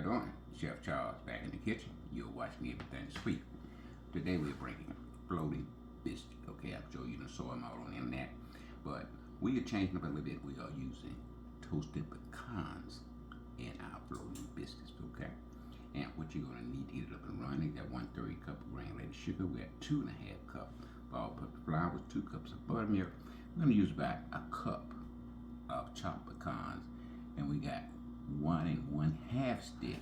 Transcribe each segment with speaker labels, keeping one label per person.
Speaker 1: y'all doing? Chef Charles back in the kitchen. You're watching Everything Sweet. Today we're bringing floating biscuits. Okay, I'm sure you done saw them all on the internet, but we are changing up a little bit. We are using toasted pecans in our floating biscuits. Okay, and what you're gonna need to get it up and running. Got 1/3 cup of granulated sugar. We got 2.5 cups of all-purpose flour, 2 cups of buttermilk. We're gonna use about a cup of chopped pecans, and we got 1 1/2 stick,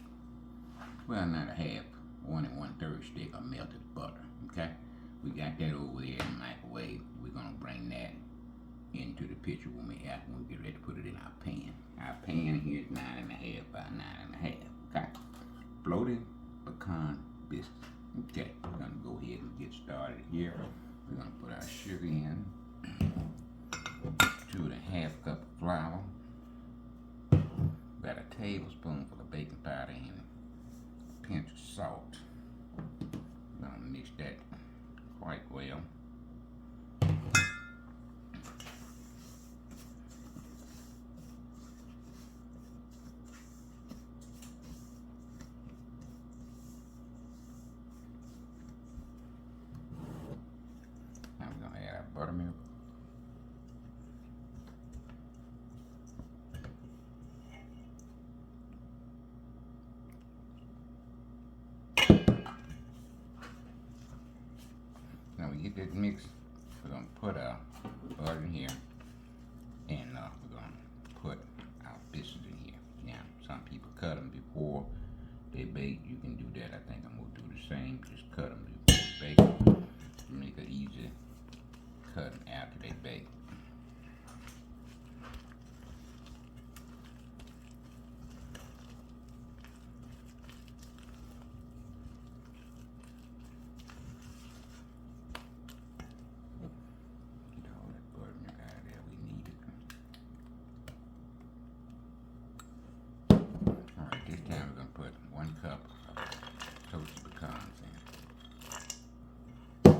Speaker 1: well, not a half, 1 1/3 stick of melted butter. Okay, we got that over there in the microwave. We're gonna bring that into the picture when we get ready to put it in our pan. Our pan here is 9.5 by 9.5. Okay, floating pecan biscuits. Okay, we're gonna go ahead and get started here. We're gonna put our sugar in, 2.5 cups of flour. Got a tablespoonful of baking powder and a pinch of salt. We're gonna mix that quite well. Now we're gonna add our buttermilk. Now we get this mix, we're gonna put our butter in here, and we're gonna put our biscuits in here. Now, some people cut them before they bake. You can do that. I think I'm gonna do the same. Just cut them before they bake to make it easy cutting after they bake. Cup of toasted pecans in. Mix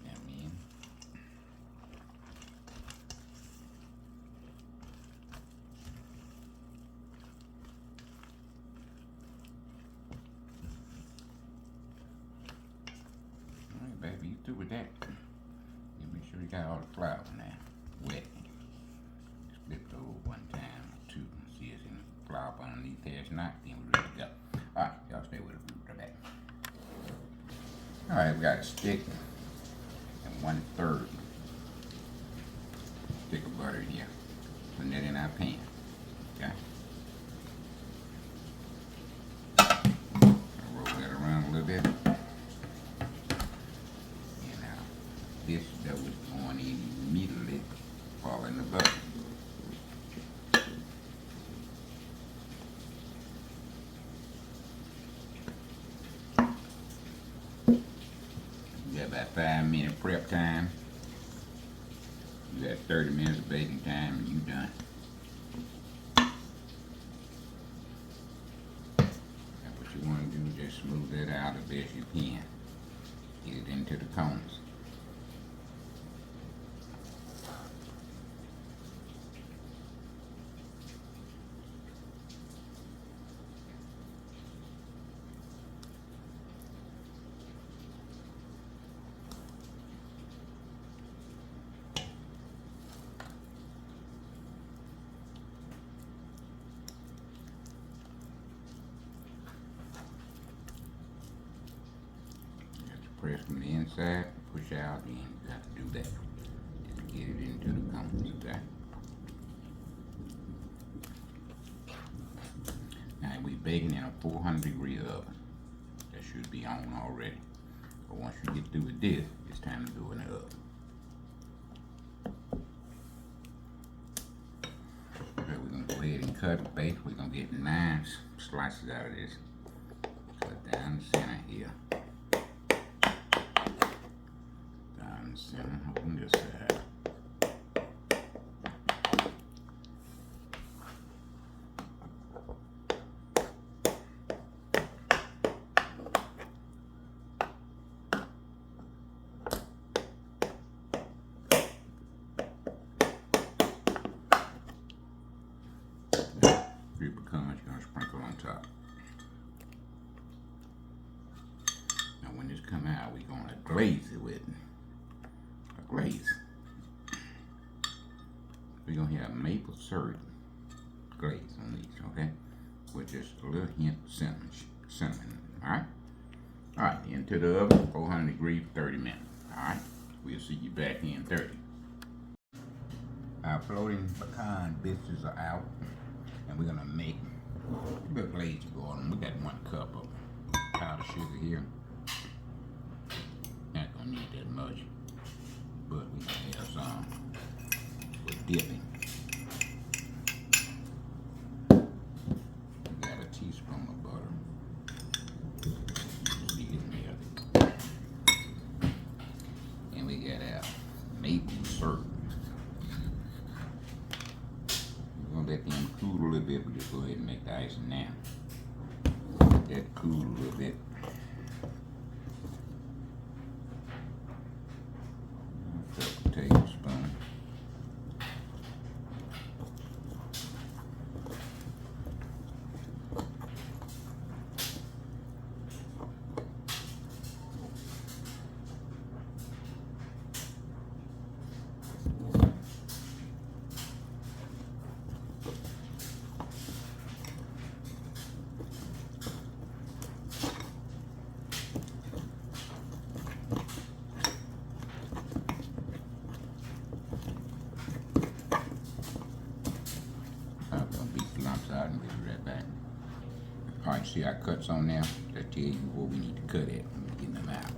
Speaker 1: them in. Alright, baby, you through with that. You make sure you got all the flour now wet. Just flip it over one time or two and see if any flour underneath there. It's not, then we're ready to go. Alright, y'all stay with us. We'll be right back. Alright, we got a stick and 1/3 stick of butter here. Putting that in our pan. Okay. I'll roll that around a little bit. And now this dough is going in immediately, following the butter. You got about 5-minute prep time. You got 30 minutes of baking time, and you done. Now what you want to do is just smooth that out as best you can. Get it into the cones. Press from the inside, push out, and you got to do that. Just get it into the cones, okay? Now we baking in a 400-degree oven. That should be on already. But once you get through with this, it's time to go in the oven. Okay, we're gonna go ahead and cut the base. We're gonna get 9 slices out of this. Cut down the center here. Center on this side. Three pecans you're gonna sprinkle on top. top. Now when this come out, we're gonna glaze it with a glaze. We're gonna have maple syrup glaze on these, okay? With just a little hint of cinnamon, all right? All right, into the oven, 400 degrees, 30 minutes, all right? We'll see you back in 30. Our floating pecan biscuits are out, and we're gonna make a bit of glaze to go on them. We got 1 cup of powdered sugar here. Not gonna need that much, but we gonna have some for dipping. We got a teaspoon of butter. See, it's melted. And we got our maple syrup. We're gonna let them cool a little bit. We'll just go ahead and make the icing now. Let that cool a little bit. A tablespoon. Out and we'll be right back. Alright, see our cuts on there? That tell you where we need to cut it when we're getting them out.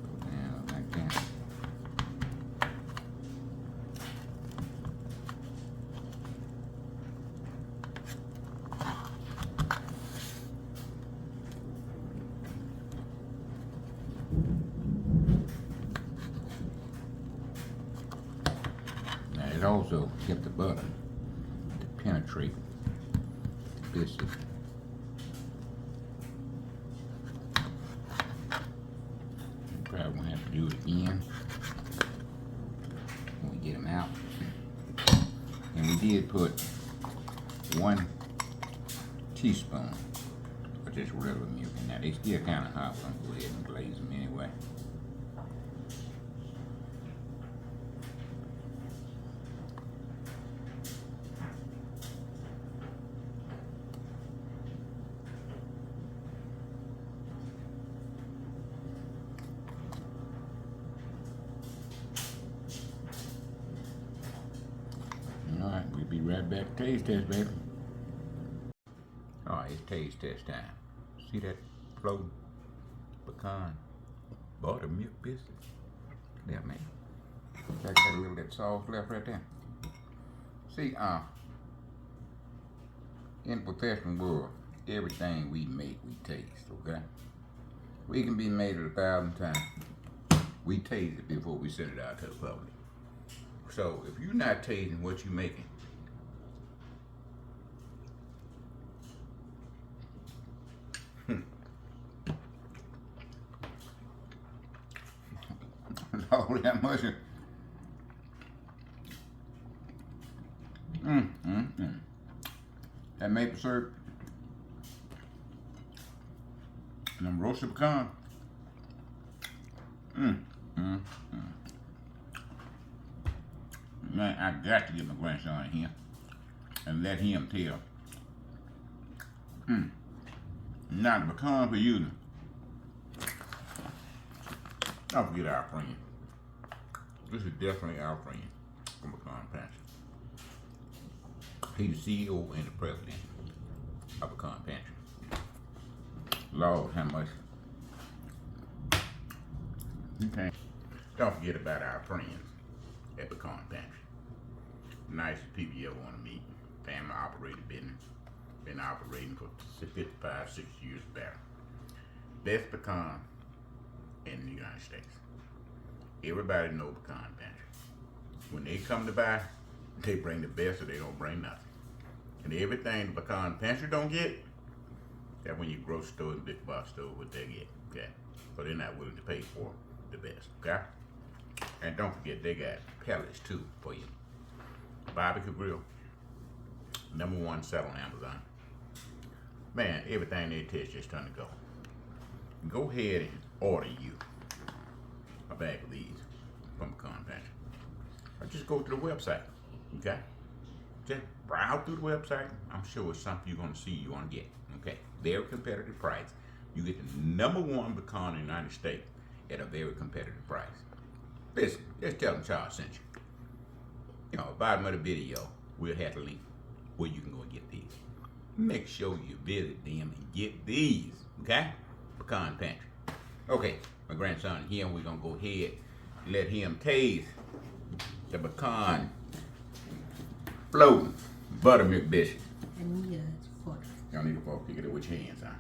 Speaker 1: Go down like that. Now it also kept the butter penetrate the biscuit. Probably won't have to do it again when we get them out. And we did put 1 teaspoon of just regular milk in there. They still kind of hot, so I'm going to go ahead and glaze them anyway. Alright, we'll be right back. Taste test, baby. Alright, it's taste test time. See that floating pecan buttermilk biscuit? There, man. Got a little of that sauce left right there. See, in the professional world, everything we make, we taste, okay? We can be made it 1,000 times. We taste it before we send it out to the public. So if you're not tasting what you're making, all that much. That maple syrup and them roasted pecan. Man, I got to get my grandson in here and let him tell. Now the pecan for you. Don't forget our friend. This is definitely our friend from Pecan Pantry. He's the CEO and the president of Pecan Pantry. Lord, how much. Okay. Don't forget about our friends at Pecan Pantry. Nicest people you ever want to meet. Family operated business. Been operating for 55, 60 years better. Best pecan in the United States. Everybody know Pecan Pantry. When they come to buy, they bring the best or they don't bring nothing. And everything the Pecan Pantry don't get, that's when your grocery store and big box store what they get, okay? So they're not willing to pay for the best, okay? And don't forget, they got pellets too for you. Barbecue grill,
Speaker 2: #1 seller on Amazon. Man, everything they test just trying to go. Go ahead and order you a bag of these from Pecan Pantry. Or just go to the website, okay? Just browse through the website. I'm sure it's something you're going to see you want to get, okay? Very competitive price. You get the #1 pecan in the United States at a very competitive price. Listen, just tell them Charles sent you. You know, bottom of the video, we'll have a link where you can go and get these. Make sure you visit them and get these, okay? Pecan Pantry. Okay, my grandson here, we're gonna go ahead and let him taste the pecan floating buttermilk biscuit.
Speaker 3: I need a fork.
Speaker 2: Y'all need a fork. You get it with your hands, huh?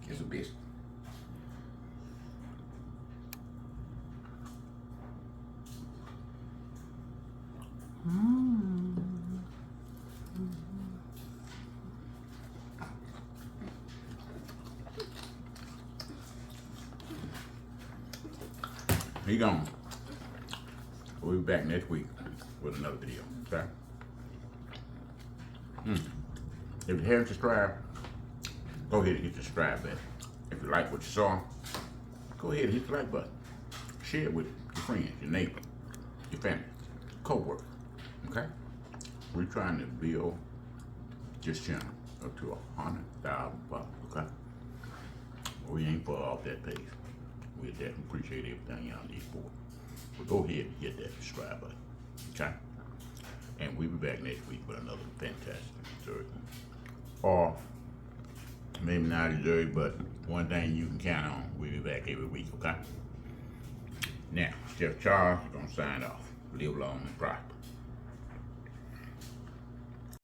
Speaker 2: It's a biscuit. He gone. We'll be back next week with another video. Okay? If you haven't subscribed, go ahead and hit the subscribe button. If you like what you saw, go ahead and hit the like button. Share it with your friends, your neighbor, your family, co-worker. Okay? We're trying to build this channel up to 100,000 followers. Okay? We ain't far off that pace. We definitely appreciate everything y'all need for. But go ahead and hit that subscribe button. Okay? And we'll be back next week with another fantastic dessert. Or maybe not a dessert, but one thing you can count on. We'll be back every week, okay? Now, Chef Charles is gonna sign off. Live long and prosper.